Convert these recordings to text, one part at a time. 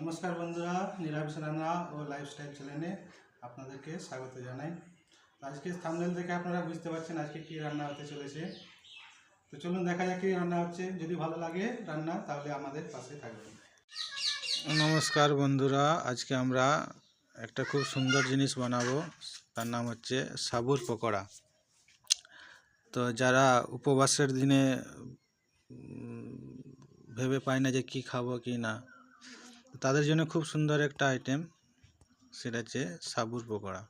নমস্কার বন্ধুরা, নিরামিষ রান্না ও লাইফস্টাইল চ্যানেলে আপনাদেরকে স্বাগত জানাই। আজকে থাম্বনেল থেকে আপনারা বুঝতে পারছেন আজকে কি রান্না হতে চলেছে। তো চলুন দেখা যাক কি রান্না হচ্ছে। যদি ভালো লাগে রান্না তাহলে আমাদের পাশে থাকবেন। নমস্কার বন্ধুরা, আজকে আমরা একটা খুব সুন্দর জিনিস বানাবো, তার নাম হচ্ছে সাবুর পকোড়া। তো যারা উপবাসের দিনে ভেবে পায় না যে কি খাবো কি না, তাদের জন্য খুব সুন্দর একটা আইটেম, সেটা হচ্ছে সাবুর পকোড়া।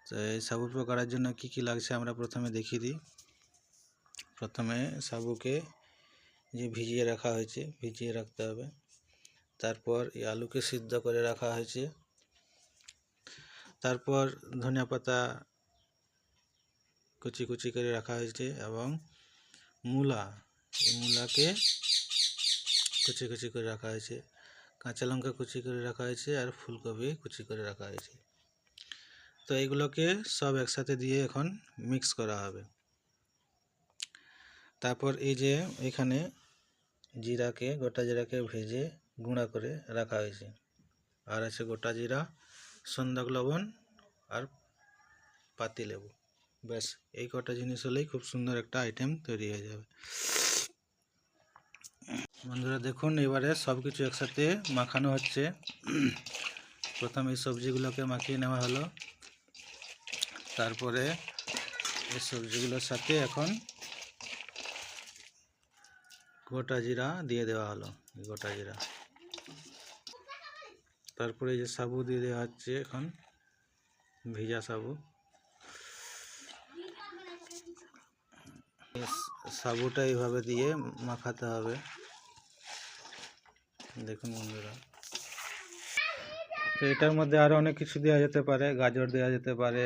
তো এই সাবুর পকোড়ার জন্য কি কি লাগছে আমরা প্রথমে দেখিয়ে দিই। প্রথমে সাবুকে যে ভিজিয়ে রাখা হয়েছে, ভিজিয়ে রাখতে হবে। তারপর এই আলুকে সিদ্ধ করে রাখা হয়েছে। তারপর ধনিয়া পাতা কুচি কুচি করে রাখা হয়েছে এবং মূলা, এই মূলাকে কুচি কুচি করে রাখা হয়েছে। কাঁচা লঙ্কা কুচি করে রাখা হয়েছে আর ফুলকপি কুচি করে রাখা হয়েছে। তো এইগুলোকে সব একসাথে দিয়ে এখন মিক্স করা হবে। তারপর এই যে এখানে গোটা জিরাকে ভেজে গুঁড়া করে রাখা হয়েছে, আর আছে গোটা জিরা, সন্ধ্যাক লবণ আর পাতিলেবু। ব্যাস এই কটা জিনিস হলেই খুব সুন্দর একটা আইটেম তৈরি হয়ে যাবে। বন্ধুরা দেখুন, এবারে সব কিছু একসাথে মাখানো হচ্ছে। প্রথমে এই সবজিগুলোকে মাখিয়ে নেওয়া হলো। তারপরে এই সবজিগুলোর সাথে এখন গোটা জিরা দিয়ে দেওয়া হলো, গোটা জিরা। তারপরে যে সাবু দিয়ে দেওয়া হচ্ছে, এখন ভিজা সাবু। সাবুটা এইভাবে দিয়ে মাখাতে হবে। দেখুন বন্ধুরা, তো এটার মধ্যে আরও অনেক কিছু দেওয়া যেতে পারে, গাজর দেওয়া যেতে পারে,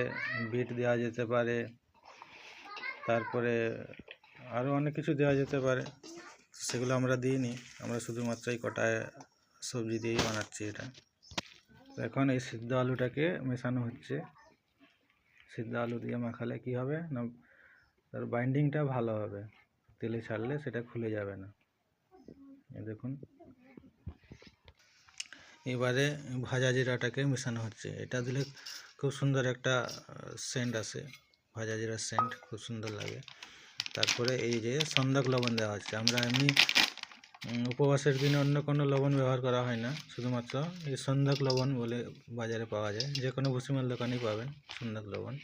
বিট দেওয়া যেতে পারে, তারপরে আরও অনেক কিছু দেওয়া যেতে পারে। সেগুলো আমরা দিইনি, আমরা শুধুমাত্র এই কটায় সবজি দিয়েই বানাচ্ছি এটা। তো এখন এই সিদ্ধ আলুটাকে মেশানো হচ্ছে। সিদ্ধ আলু দিয়ে মাখালে কি হবে না, তার বাইন্ডিংটা ভালো হবে, তেলে ছাড়লে সেটা খুলে যাবে না। দেখুন, এবারে ভাজা জিরাটাকে মেশানো হচ্ছে। এটা দিলে খুব সুন্দর একটা সেন্ট আসে, ভাজা জিরার সেন্ট খুব সুন্দর লাগে। তারপরে এই যে সন্ধ্যাক লবণ দেওয়া হচ্ছে। আমরা এমনি উপবাসের দিনে অন্য কোনো লবণ ব্যবহার করা হয় না, শুধুমাত্র এই সন্ধ্যাক লবণ বলে বাজারে পাওয়া যায়, যে কোনো ভুসিমাল দোকানেই পাবেন সন্ধ্যাক লবণ।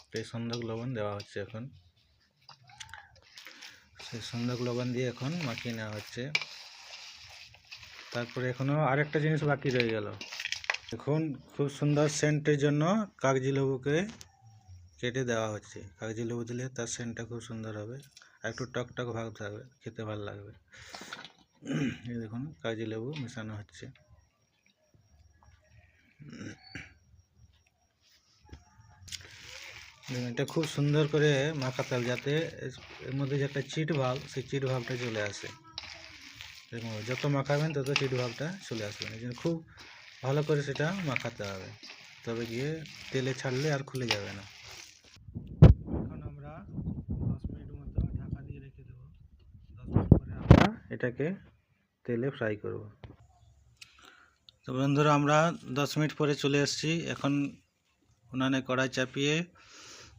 তো এই সন্ধ্যাক লবণ দেওয়া হচ্ছে এখন। সেই সন্ধ্যাক লবণ দিয়ে এখন মাখিয়ে নেওয়া হচ্ছে। তারপরে এখনও আরেকটা জিনিস বাকি রয়ে গেল। এখন খুব সুন্দর সেন্টের জন্য কাগজি লেবুকে কেটে দেওয়া হচ্ছে। কাগজি লেবু দিলে তার সেন্টটা খুব সুন্দর হবে, আর একটু টক টক ভাব থাকবে, খেতে ভালো লাগবে। এই দেখুন, কাগজি লেবু মেশানো হচ্ছে। এটা খুব সুন্দর করে মাখাতে হবে, যাতে এর মধ্যে যে একটা চিট ভাব, সেই চিট ভাবটা চলে আসে। দেখুন, যত মাখাবেন তত চিট ভাবটা চলে আসবে। এই জন্য খুব ভালো করে সেটা মাখাতে হবে, তবে গিয়ে তেলে ছাড়লে আর খুলে যাবে না। এখন আমরা 10 মিনিট মতো ঢাকা দিয়ে রেখে দেবো। 10 মিনিট পরে আমরা এটাকে তেলে ফ্রাই করব। তো বন্ধুরা, আমরা 10 মিনিট পরে চলে এসেছি। এখন উনানে কড়াই চাপিয়ে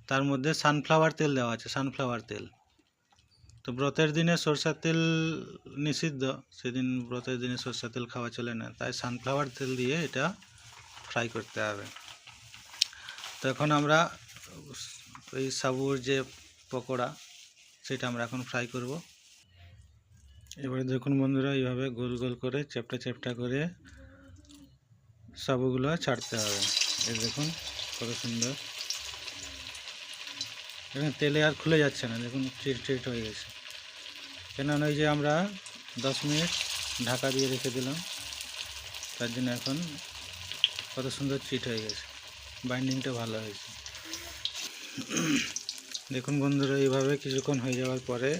তার মধ্যে সানফ্লাওয়ার তেল দেওয়া আছে, সানফ্লাওয়ার তেল। তো ব্রতের দিনে সরষের তেল নিষিদ্ধ, সেদিন ব্রতের দিনে সরষের তেল খাওয়া চলে না, তাই সানফ্লাওয়ার তেল দিয়ে এটা ফ্রাই করতে হবে। তো এখন আমরা ওই সাবুর যে পকোড়া, সেটা আমরা এখন ফ্রাই করব। এবারে দেখুন বন্ধুরা, এইভাবে গোল গোল করে চ্যাপটা চ্যাপটা করে সাবুগুলো ছাড়তে হবে। এই দেখুন কত সুন্দর, দেখুন তেলে আর খুলে যাচ্ছে না, দেখুন চিট চিট হয়ে গেছে। কেননা ওই যে আমরা 10 মিনিট ঢাকা দিয়ে রেখে দিলাম, তার জন্য এখন কত সুন্দর চিট হয়ে গেছে, বাইন্ডিংটা ভালো হয়েছে। দেখুন বন্ধুরা, এইভাবে কিছুক্ষণ হয়ে যাওয়ার পরে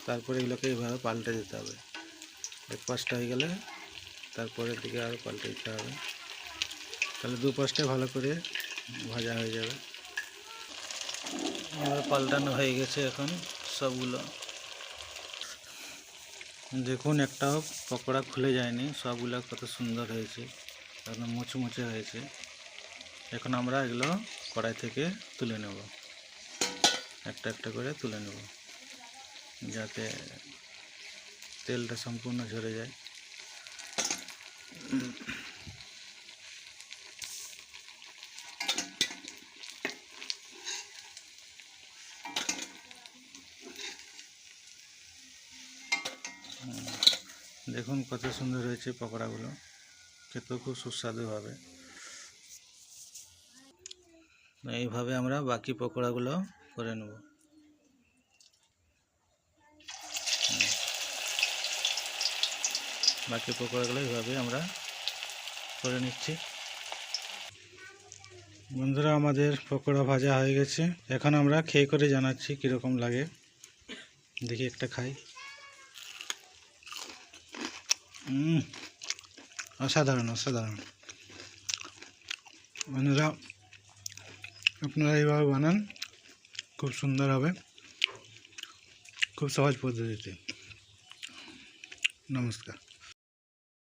তারপরে এগুলোকে এইভাবে পাল্টে দিতে হবে। এক পাশটা হয়ে গেলে তারপরের দিকে আরও পাল্টে দিতে হবে, তাহলে দু পাশটাই ভালো করে ভাজা হয়ে যাবে। এবার পাল্টানো হয়ে গেছে এখন সবগুলো। দেখুন একটাও পকোড়া খুলে যায়নি, সবগুলা কত সুন্দর হয়েছে, একদম মুচমুচে হয়েছে। এখন আমরা এগুলো কড়াই থেকে তুলে নেব, একটা একটা করে তুলে নেব যাতে তেলটা সম্পূর্ণ ঝরে যায়। দেখুন কত সুন্দর হয়েছে পকোড়াগুলো, খেতেও খুব সুস্বাদু হবে। এইভাবে আমরা বাকি পকোড়াগুলো করে নেব। বাকি পকোড়াগুলো এইভাবে আমরা করে নিচ্ছি। বন্ধুরা, আমাদের পকোড়া ভাজা হয়ে গেছে, এখন আমরা খেয়ে করে জানাচ্ছি কীরকম লাগে। দেখি একটা খাই। অসাধারণ অসাধারণ। বন্ধুরা, আপনারা এইভাবে বানান, খুব সুন্দর হবে, খুব সহজ পদ্ধতিতে। নমস্কার।